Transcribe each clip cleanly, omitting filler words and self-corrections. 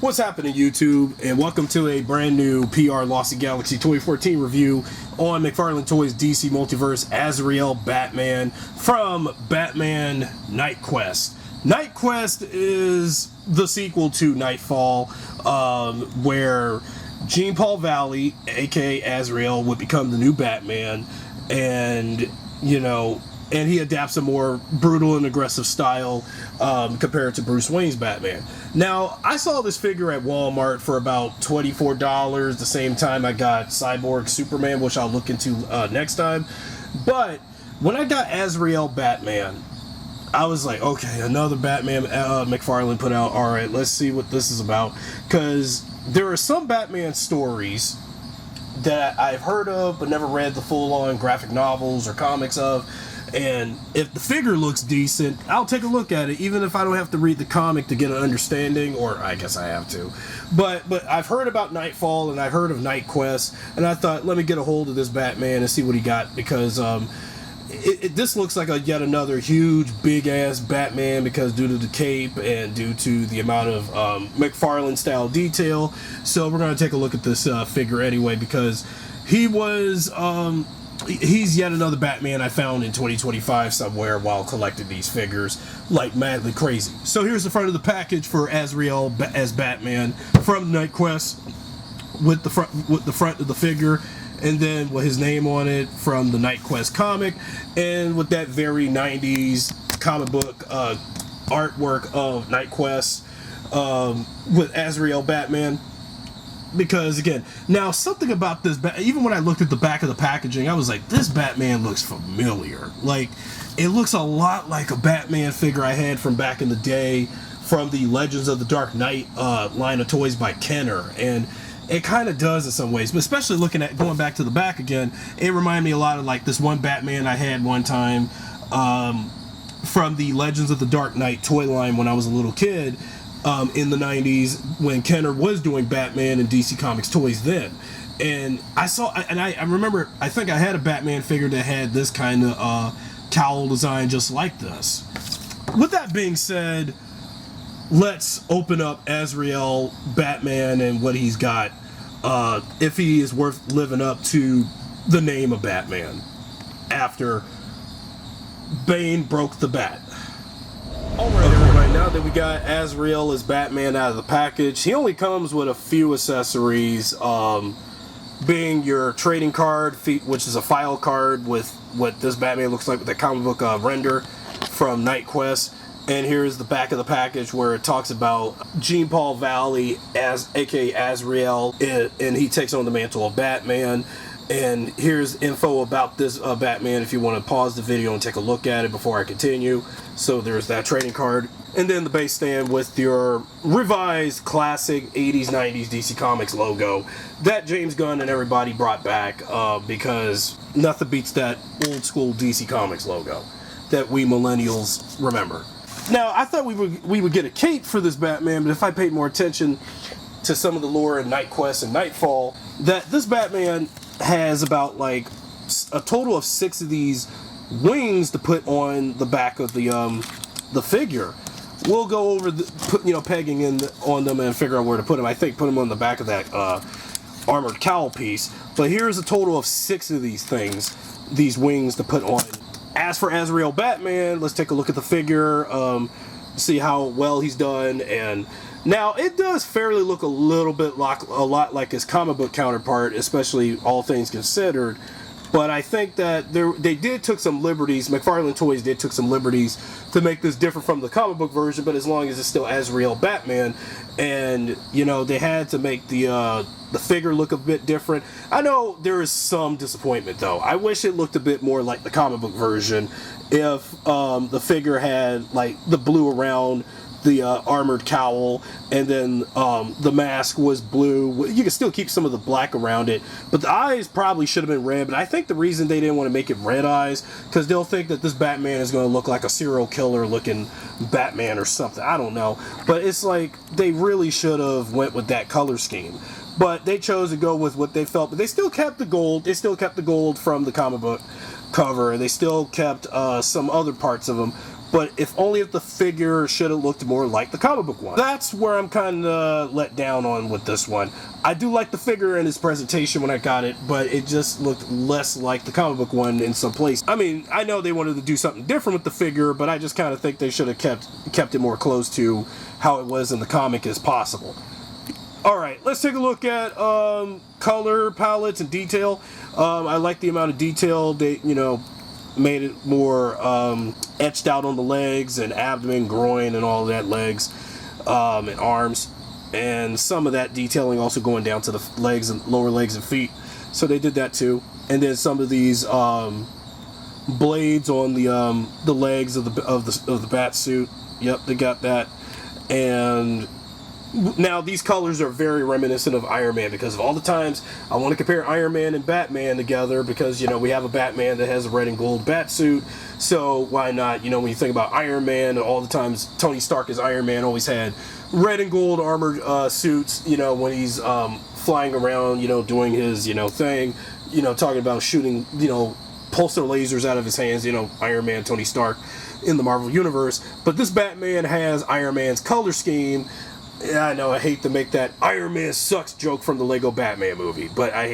What's happening, YouTube, and welcome to a brand new PRLostGalaxy2014 review on McFarlane Toys DC Multiverse Azrael Batman from Batman Knightquest. Knightquest is the sequel to Knightfall, where Jean-Paul Valley, aka Azrael, would become the new Batman, and he adapts a more brutal and aggressive style compared to Bruce Wayne's Batman. Now, I saw this figure at Walmart for about $24, the same time I got Cyborg Superman, which I'll look into next time. But when I got Azrael Batman, I was like, okay, another Batman McFarlane put out. All right, let's see what this is about. Because there are some Batman stories that I've heard of but never read the full-on graphic novels or comics of. And if the figure looks decent, I'll take a look at it, even if I don't have to read the comic to get an understanding, or I guess I have to. But I've heard about Knightfall and I've heard of Knightquest, and I thought, let me get a hold of this Batman and see what he got, because this looks like yet another huge, big-ass Batman, because due to the cape and due to the amount of McFarlane-style detail. So we're going to take a look at this figure anyway, because he was... he's yet another Batman I found in 2025 somewhere while collecting these figures like madly crazy. So here's the front of the package for Azrael as Batman from Knightquest, with the front of the figure, and then with his name on it from the Knightquest comic, and with that very 90s comic book artwork of Knightquest with Azrael Batman. Because again, now something about this, even when I looked at the back of the packaging, I was like, this Batman looks familiar. Like, it looks a lot like a Batman figure I had from back in the day from the Legends of the Dark Knight line of toys by Kenner. And it kind of does in some ways, but especially looking at, going back to the back again, it reminded me a lot of like this one Batman I had one time from the Legends of the Dark Knight toy line when I was a little kid. In the 90s when Kenner was doing Batman and DC Comics toys then. And I remember, I think I had a Batman figure that had this kind of cowl design just like this. With that being said, let's open up Azrael Batman and what he's got, if he is worth living up to the name of Batman after Bane broke the bat. Alright, everybody, now that we got Azrael as Batman out of the package, he only comes with a few accessories, being your trading card, which is a file card with what this Batman looks like with the comic book render from Knightquest. And here's the back of the package where it talks about Jean-Paul Valley, aka Azrael, and he takes on the mantle of Batman. And here's info about this Batman if you want to pause the video and take a look at it before I continue. So there's that trading card. And then the base stand with your revised classic 80s, 90s DC Comics logo that James Gunn and everybody brought back, because nothing beats that old school DC Comics logo that we millennials remember. Now, I thought we would get a cape for this Batman, but if I paid more attention to some of the lore in Knightquest and Knightfall, that this Batman has about like a total of 6 of these wings to put on the back of the figure. We'll go over pegging on them and figure out where to put them. I think put them on the back of that armored cowl piece. But here's a total of 6 of these things, these wings to put on. As for Azrael Batman, let's take a look at the figure, see how well he's done. And now, it does fairly look a lot like his comic book counterpart, especially all things considered. But I think that they took some liberties, McFarlane Toys took some liberties to make this different from the comic book version, but as long as it's still Azrael Batman. And, they had to make the figure look a bit different. I know there is some disappointment, though. I wish it looked a bit more like the comic book version if the figure had, like, the blue around the armored cowl, and then the mask was blue. You can still keep some of the black around it, but the eyes probably should have been red. But I think the reason they didn't want to make it red eyes, because they'll think that this Batman is going to look like a serial killer looking Batman or something. I don't know, but it's like they really should have went with that color scheme. But they chose to go with what they felt, but they still kept the gold. They still kept the gold from the comic book cover, and they still kept some other parts of them. but if the figure should have looked more like the comic book one. That's where I'm kind of let down on with this one. I do like the figure in its presentation when I got it, but it just looked less like the comic book one in some places. I mean, I know they wanted to do something different with the figure, but I just kind of think they should have kept it more close to how it was in the comic as possible. Alright, let's take a look at color palettes and detail. I like the amount of detail they, made it more etched out on the legs and abdomen, groin, and all that, legs and arms. And some of that detailing also going down to the legs and lower legs and feet. So they did that too. And then some of these blades on the legs of the bat suit. Yep, they got that. And now these colors are very reminiscent of Iron Man, because of all the times I want to compare Iron Man and Batman together, because we have a Batman that has a red and gold bat suit, so why not, when you think about Iron Man, all the times Tony Stark as Iron Man always had red and gold armored suits, when he's flying around, doing his thing, talking about shooting pulsar lasers out of his hands, Iron Man, Tony Stark in the Marvel Universe. But this Batman has Iron Man's color scheme. I know I hate to make that Iron Man sucks joke from the Lego Batman movie, but I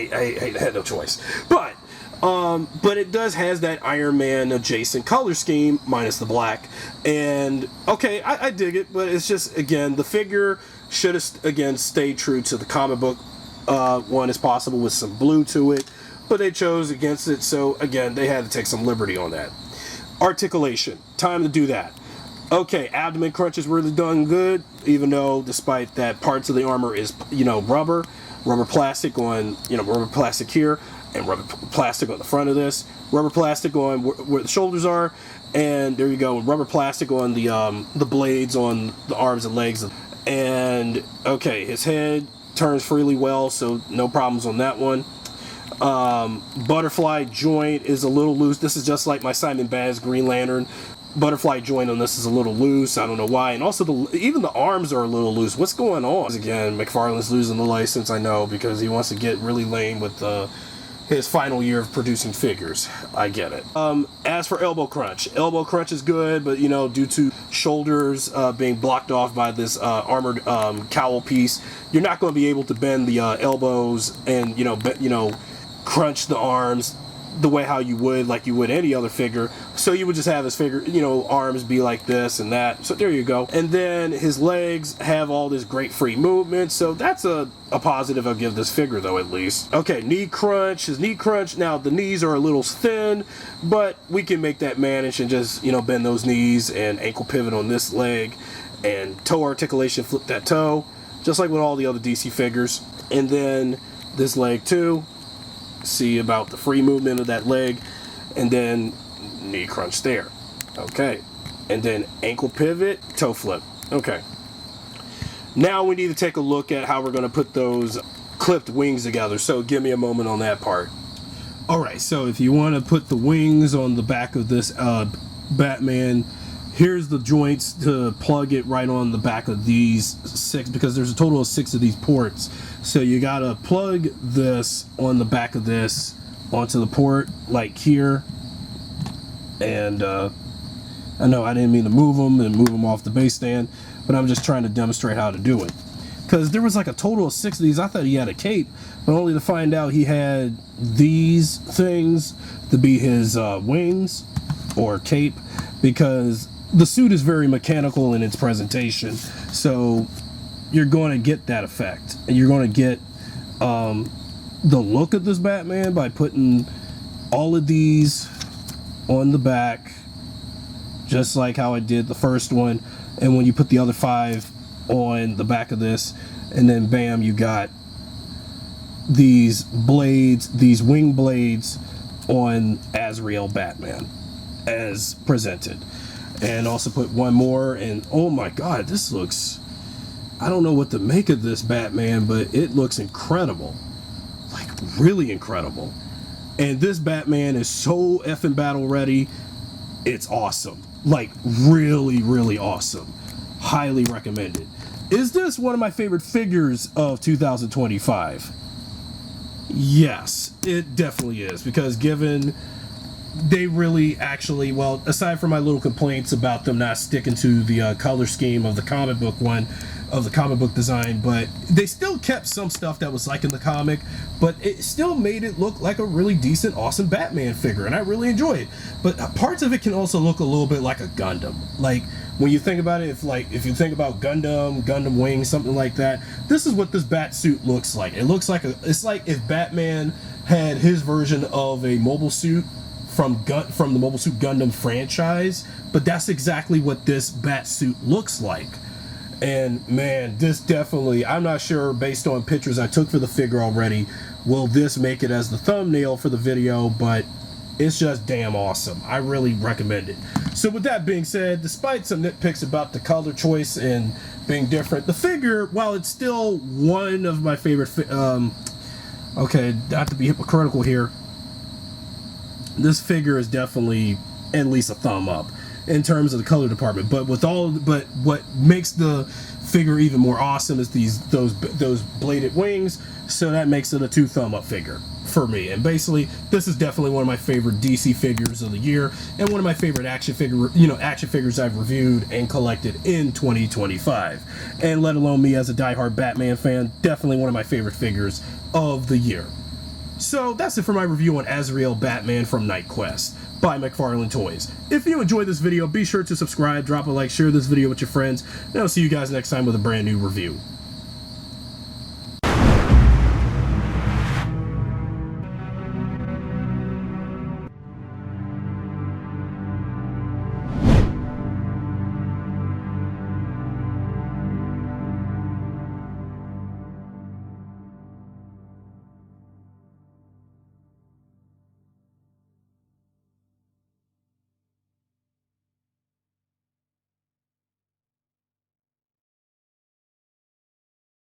had no choice. But it has that Iron Man adjacent color scheme, minus the black. And okay, I dig it, but it's just, again, the figure should have again stayed true to the comic book one as possible, with some blue to it. But they chose against it, so again, they had to take some liberty on that. Articulation, time to do that. Okay, abdomen crunch is really done good, even though despite that parts of the armor is, rubber plastic on, rubber plastic here, and rubber plastic on the front of this, rubber plastic on where the shoulders are, and there you go, rubber plastic on the blades on the arms and legs. And okay, his head turns freely well, so no problems on that one. Butterfly joint is a little loose. This is just like my Simon Baz Green Lantern. Butterfly joint on this is a little loose. I don't know why. And also even the arms are a little loose. What's going on? Again, McFarlane's losing the license, I know, because he wants to get really lame with his final year of producing figures. I get it. As for elbow crunch is good, but due to shoulders being blocked off by this armored cowl piece, you're not going to be able to bend the elbows and crunch the arms the way how you would, like you would any other figure. So you would just have his figure, arms be like this and that. So there you go. And then his legs have all this great free movement. So that's a positive I'll give this figure, though, at least. Okay, knee crunch. His knee crunch. Now, the knees are a little thin, but we can make that manage and just, bend those knees and ankle pivot on this leg. And toe articulation, flip that toe. Just like with all the other DC figures. And then this leg, too. See about the free movement of that leg, and then knee crunch there. Okay, and then ankle pivot, toe flip. Okay, now we need to take a look at how we're going to put those clipped wings together, so give me a moment on that part. Alright, so if you want to put the wings on the back of this Batman, here's the joints to plug it right on the back of these 6, because there's a total of 6 of these ports. So you gotta plug this on the back of this onto the port, like here. And I know I didn't mean to move them off the base stand, but I'm just trying to demonstrate how to do it. Because there was like a total of 6 of these. I thought he had a cape, but only to find out he had these things to be his wings or cape, because the suit is very mechanical in its presentation. So you're going to get that effect, and you're going to get the look of this Batman by putting all of these on the back, just like how I did the first one. And when you put the other 5 on the back of this, and then bam, you got these blades, these wing blades on Azrael Batman as presented. And also put one more, and oh my god, this looks, I don't know what to make of this Batman, but it looks incredible. Like, really incredible. And this Batman is so effing battle ready. It's awesome. Like, really, really awesome. Highly recommended. Is this one of my favorite figures of 2025? Yes, it definitely is, because given they really actually, well, aside from my little complaints about them not sticking to the color scheme of the comic book one, of the comic book design, but they still kept some stuff that was like in the comic, but it still made it look like a really decent, awesome Batman figure, and I really enjoy it. But parts of it can also look a little bit like a Gundam. Like, when you think about it, if you think about Gundam Wing, something like that, this is what this bat suit looks like. It looks like it's like if Batman had his version of a mobile suit from the Mobile Suit Gundam franchise, but that's exactly what this bat suit looks like. And man, this definitely, I'm not sure, based on pictures I took for the figure already, will this make it as the thumbnail for the video, but it's just damn awesome. I really recommend it. So with that being said, despite some nitpicks about the color choice and being different, the figure, while it's still one of my favorite, okay, not to be hypocritical here, this figure is definitely at least a thumb up in terms of the color department. But what makes the figure even more awesome is those bladed wings, so that makes it a 2 thumb up figure for me. And basically, this is definitely one of my favorite DC figures of the year, and one of my favorite action figures I've reviewed and collected in 2025. And let alone me as a diehard Batman fan, definitely one of my favorite figures of the year. So that's it for my review on Azrael Batman from Knightquest by McFarlane Toys. If you enjoyed this video, be sure to subscribe, drop a like, share this video with your friends, and I'll see you guys next time with a brand new review.